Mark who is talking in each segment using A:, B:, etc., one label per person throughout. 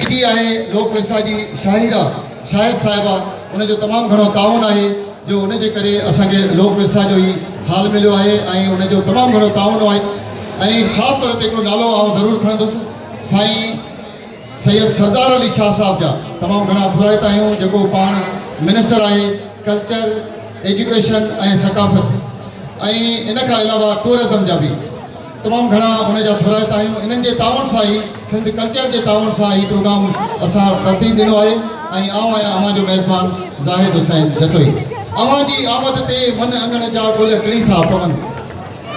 A: इटी आहे लोक विरसा जी शाहिद साहिबा उनजो तमामु घणो ताउन आहे जो उनजे करे असांखे लोक विरसा जो ई हाल मिलियो आहे ऐं उनजो तमामु घणो ताउन आहे। ऐं ख़ासि तौर ते हिकिड़ो नालो आउं ज़रूरु खणंदुसि साईं सैयद सरदार अली शाह साहब जा तमामु घणा थोराइता आहियूं जेको पाण मिनिस्टर आहे कल्चर एजुकेशन ऐं सकाफ़त ऐं इन खां अलावा टूरिज़म जा बि तमामु घणा उनजा थोराइता आहियूं। इन्हनि जे ताउन सां ई सिंध कल्चर जे ताउन सां ही प्रोग्राम असां तरतीब ॾिनो आहे ऐं आउं आहियां अव्हां जो मेज़बान ज़ाहिद हुसैन जतोई। अव्हां जी आमद ते मन अंगण जा गुल टिड़ी था पवनि,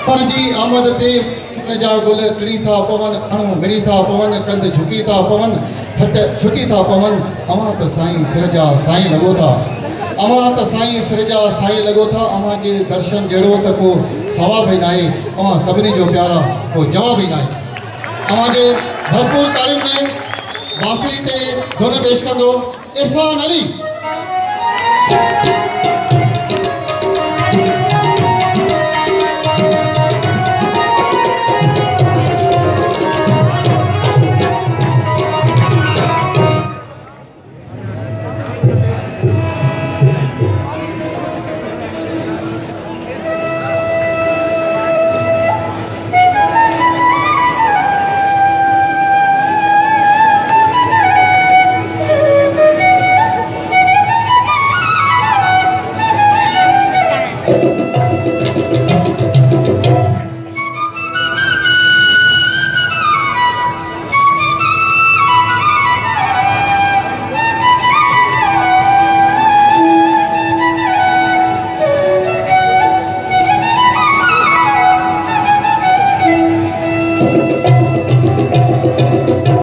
A: अव्हां जी आमद ते मन जा गुल टिड़ी था पवनि, अणु मिड़ी था पवनि, कंध झुकी था पवनि, खट छुटी था पवनि। अव्हां त साईं सिर जा साईं लॻो था, अव्हां त साईं सिर जा साईं लॻो था। अव्हां जे दर्शन जहिड़ो त को सवाब ई न आहे, अव्हां सभिनी जो प्यारा को जवाब ई न आहे। अव्हां जे भरपूर तारीफ़ में बांसुरी ते धुन पेश कंदो इरफान अली।